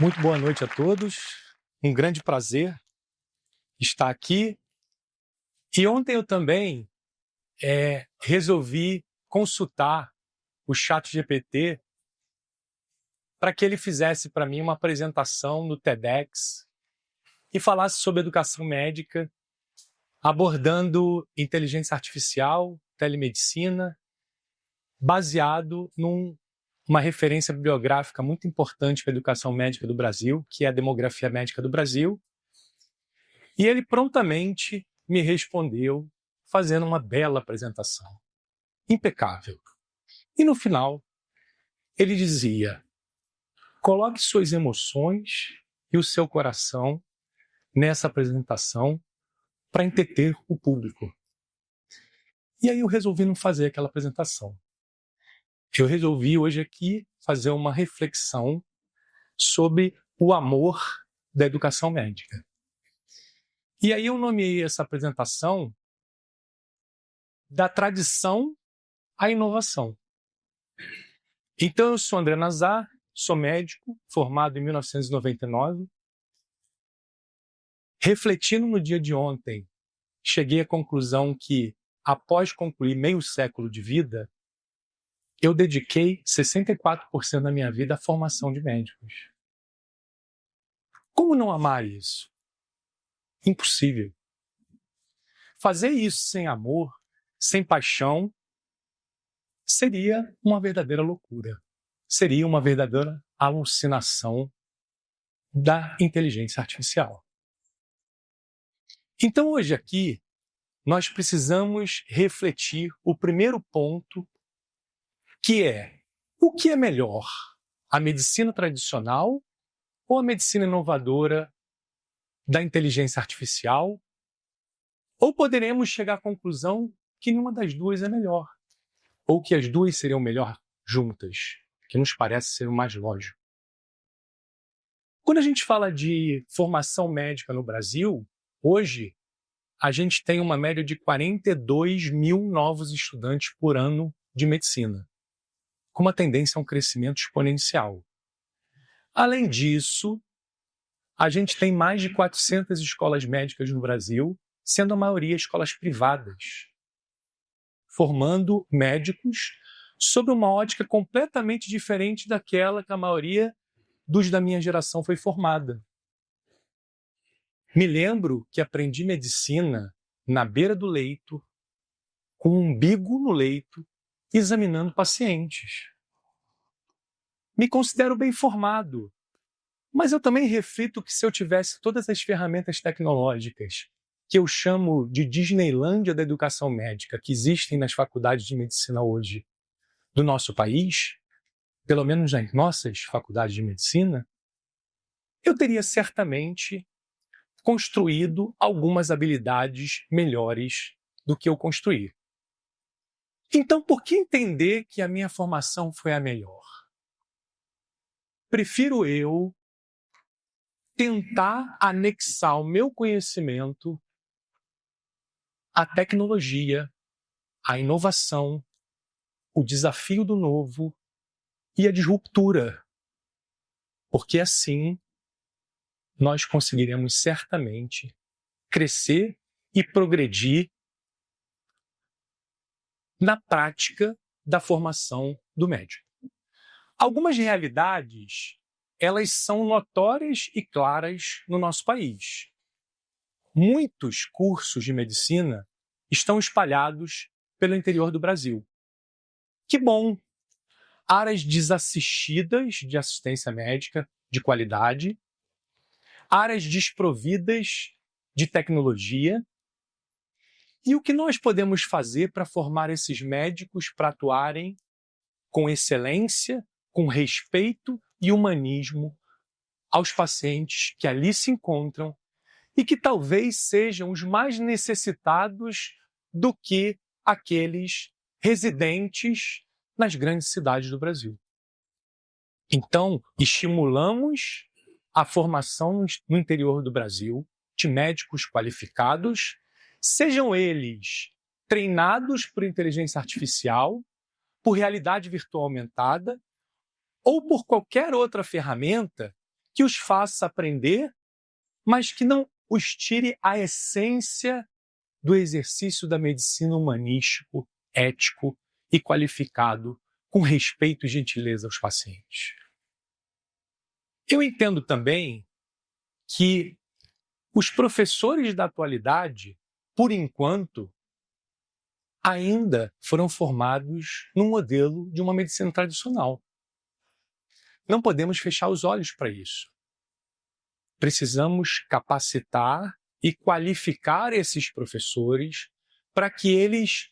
Muito boa noite a todos, um grande prazer estar aqui. E ontem eu também resolvi consultar o ChatGPT para que ele fizesse para mim uma apresentação no TEDx e falasse sobre educação médica, abordando inteligência artificial, telemedicina, baseado numa referência bibliográfica muito importante para a educação médica do Brasil, que é a Demografia Médica do Brasil. E ele prontamente me respondeu, fazendo uma bela apresentação, impecável. E no final, ele dizia: coloque suas emoções e o seu coração nessa apresentação para entreter o público. E aí eu resolvi não fazer aquela apresentação. Eu resolvi hoje aqui fazer uma reflexão sobre o amor da educação médica. E aí eu nomeei essa apresentação da tradição à inovação. Então eu sou André Nazar, sou médico, formado em 1999. Refletindo no dia de ontem, cheguei à conclusão que, após concluir meio século de vida, eu dediquei 64% da minha vida à formação de médicos. Como não amar isso? Impossível. Fazer isso sem amor, sem paixão, seria uma verdadeira loucura. Seria uma verdadeira alucinação da inteligência artificial. Então, hoje aqui, nós precisamos refletir o primeiro ponto, que é: o que é melhor, a medicina tradicional ou a medicina inovadora da inteligência artificial? Ou poderemos chegar à conclusão que nenhuma das duas é melhor, ou que as duas seriam melhor juntas, que nos parece ser o mais lógico. Quando a gente fala de formação médica no Brasil, hoje a gente tem uma média de 42 mil novos estudantes por ano de medicina, com uma tendência a um crescimento exponencial. Além disso, a gente tem mais de 400 escolas médicas no Brasil, sendo a maioria escolas privadas, formando médicos sob uma ótica completamente diferente daquela que a maioria dos da minha geração foi formada. Me lembro que aprendi medicina na beira do leito, com um umbigo no leito, examinando pacientes. Me considero bem formado, mas eu também reflito que se eu tivesse todas as ferramentas tecnológicas que eu chamo de Disneylândia da educação médica, que existem nas faculdades de medicina hoje do nosso país, pelo menos nas nossas faculdades de medicina, eu teria certamente construído algumas habilidades melhores do que eu construí. Então, por que entender que a minha formação foi a melhor? Prefiro eu tentar anexar o meu conhecimento à tecnologia, à inovação, o desafio do novo e a disruptura. Porque assim nós conseguiremos certamente crescer e progredir na prática da formação do médico. Algumas realidades, elas são notórias e claras no nosso país. Muitos cursos de medicina estão espalhados pelo interior do Brasil. Que bom! Áreas desassistidas de assistência médica de qualidade, áreas desprovidas de tecnologia. E o que nós podemos fazer para formar esses médicos para atuarem com excelência, com respeito e humanismo aos pacientes que ali se encontram e que talvez sejam os mais necessitados do que aqueles residentes nas grandes cidades do Brasil. Então, estimulamos a formação no interior do Brasil de médicos qualificados, sejam eles treinados por inteligência artificial, por realidade virtual aumentada ou por qualquer outra ferramenta que os faça aprender, mas que não os tire a essência do exercício da medicina humanístico, ético e qualificado, com respeito e gentileza aos pacientes. Eu entendo também que os professores da atualidade, por enquanto, ainda foram formados no modelo de uma medicina tradicional. Não podemos fechar os olhos para isso. Precisamos capacitar e qualificar esses professores para que eles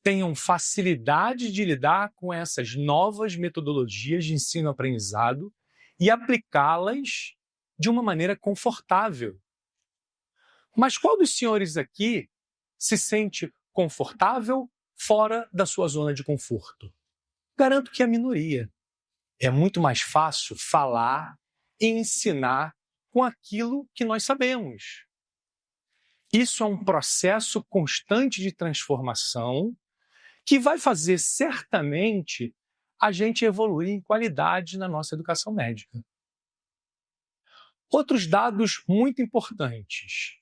tenham facilidade de lidar com essas novas metodologias de ensino-aprendizado e aplicá-las de uma maneira confortável. Mas qual dos senhores aqui se sente confortável fora da sua zona de conforto? Garanto que é a minoria. É muito mais fácil falar e ensinar com aquilo que nós sabemos. Isso é um processo constante de transformação que vai fazer certamente a gente evoluir em qualidade na nossa educação médica. Outros dados muito importantes.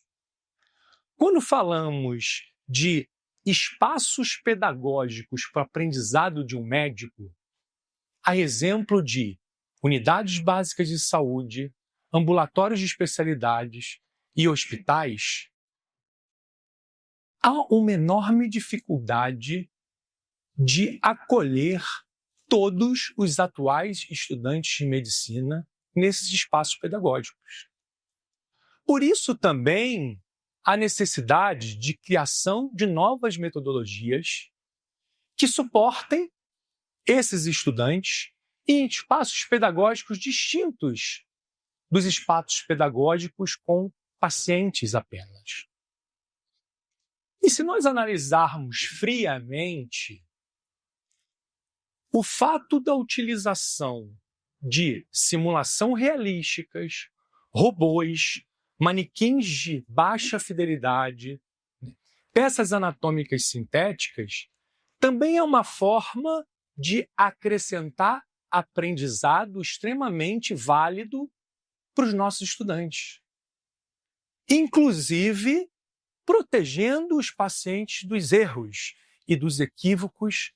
Quando falamos de espaços pedagógicos para o aprendizado de um médico, a exemplo de unidades básicas de saúde, ambulatórios de especialidades e hospitais, há uma enorme dificuldade de acolher todos os atuais estudantes de medicina nesses espaços pedagógicos. Por isso também a necessidade de criação de novas metodologias que suportem esses estudantes em espaços pedagógicos distintos dos espaços pedagógicos com pacientes apenas. E se nós analisarmos friamente, o fato da utilização de simulação realísticas, robôs, manequins de baixa fidelidade, peças anatômicas sintéticas, também é uma forma de acrescentar aprendizado extremamente válido para os nossos estudantes. Inclusive, protegendo os pacientes dos erros e dos equívocos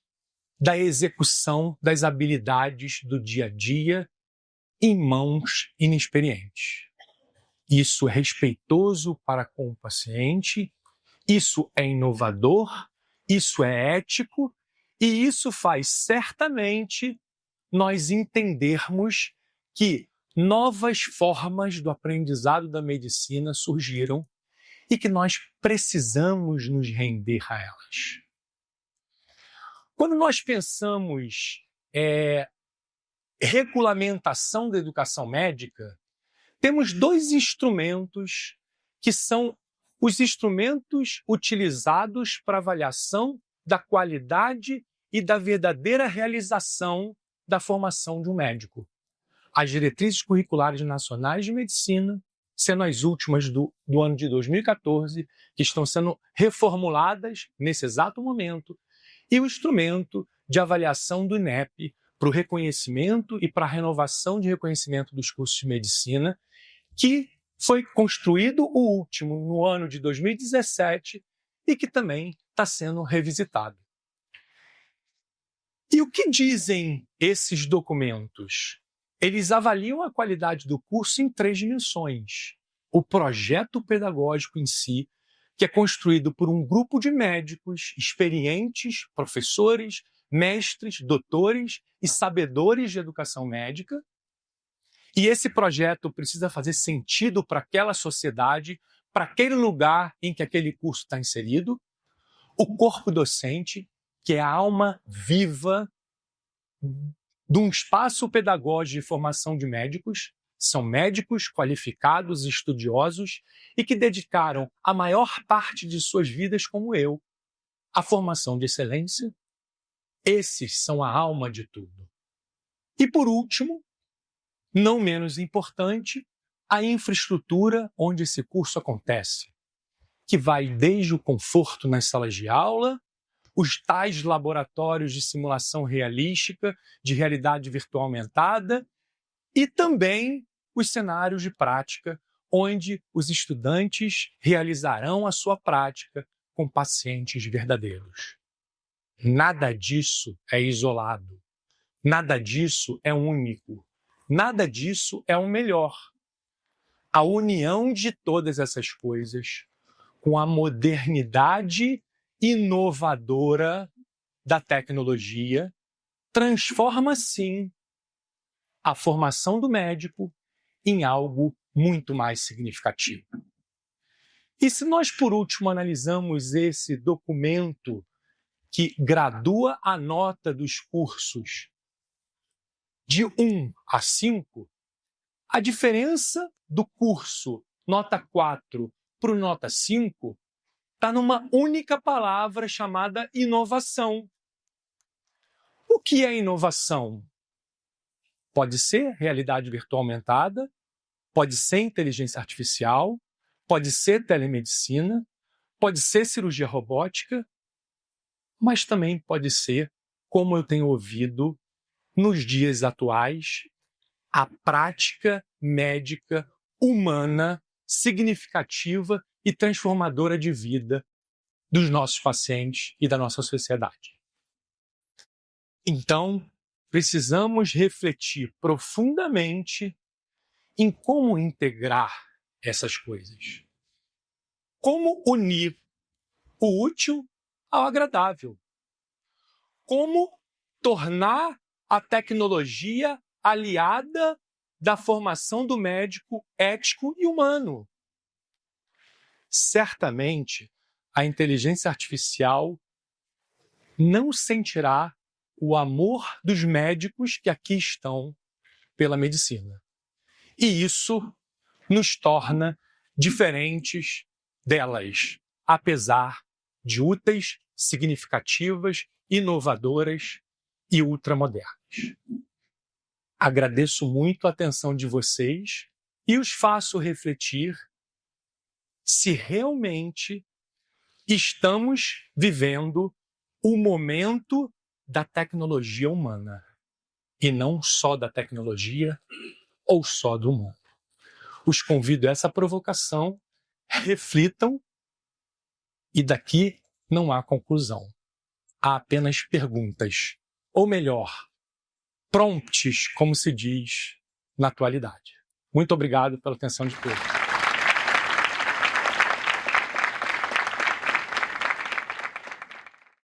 da execução das habilidades do dia a dia em mãos inexperientes. Isso é respeitoso para com o paciente, isso é inovador, isso é ético e isso faz certamente nós entendermos que novas formas do aprendizado da medicina surgiram e que nós precisamos nos render a elas. Quando nós pensamos regulamentação da educação médica, temos dois instrumentos que são os instrumentos utilizados para avaliação da qualidade e da verdadeira realização da formação de um médico. As diretrizes curriculares nacionais de medicina, sendo as últimas do ano de 2014, que estão sendo reformuladas nesse exato momento, e o instrumento de avaliação do INEP para o reconhecimento e para a renovação de reconhecimento dos cursos de medicina, que foi construído o último no ano de 2017 e que também está sendo revisitado. E o que dizem esses documentos? Eles avaliam a qualidade do curso em 3 dimensões. O projeto pedagógico em si, que é construído por um grupo de médicos experientes, professores, mestres, doutores e sabedores de educação médica. E esse projeto precisa fazer sentido para aquela sociedade, para aquele lugar em que aquele curso está inserido. O corpo docente, que é a alma viva de um espaço pedagógico de formação de médicos, são médicos qualificados, estudiosos e que dedicaram a maior parte de suas vidas, como eu, à formação de excelência. Esses são a alma de tudo. E por último, não menos importante, a infraestrutura onde esse curso acontece. que vai desde o conforto nas salas de aula, os tais laboratórios de simulação realística, de realidade virtual aumentada, e também os cenários de prática, onde os estudantes realizarão a sua prática com pacientes verdadeiros. Nada disso é isolado, nada disso é único, nada disso é o melhor. A união de todas essas coisas com a modernidade inovadora da tecnologia transforma, sim, a formação do médico em algo muito mais significativo. E se nós, por último, analisamos esse documento que gradua a nota dos cursos de 1 a 5, a diferença do curso nota 4 para o nota 5 está numa única palavra chamada inovação. O que é inovação? Pode ser realidade virtual aumentada, pode ser inteligência artificial, pode ser telemedicina, pode ser cirurgia robótica, mas também pode ser, como eu tenho ouvido nos dias atuais, a prática médica humana significativa e transformadora de vida dos nossos pacientes e da nossa sociedade. Então, precisamos refletir profundamente em como integrar essas coisas. Como unir o útil ao agradável. Como tornar a tecnologia aliada da formação do médico ético e humano. Certamente, a inteligência artificial não sentirá o amor dos médicos que aqui estão pela medicina. E isso nos torna diferentes delas, apesar de úteis, significativas, inovadoras e ultramodernas. Agradeço muito a atenção de vocês e os faço refletir se realmente estamos vivendo o momento da tecnologia humana e não só da tecnologia ou só do humano. Os convido a essa provocação, reflitam e daqui não há conclusão. Há apenas perguntas, ou melhor, prompts, como se diz na atualidade. Muito obrigado pela atenção de todos.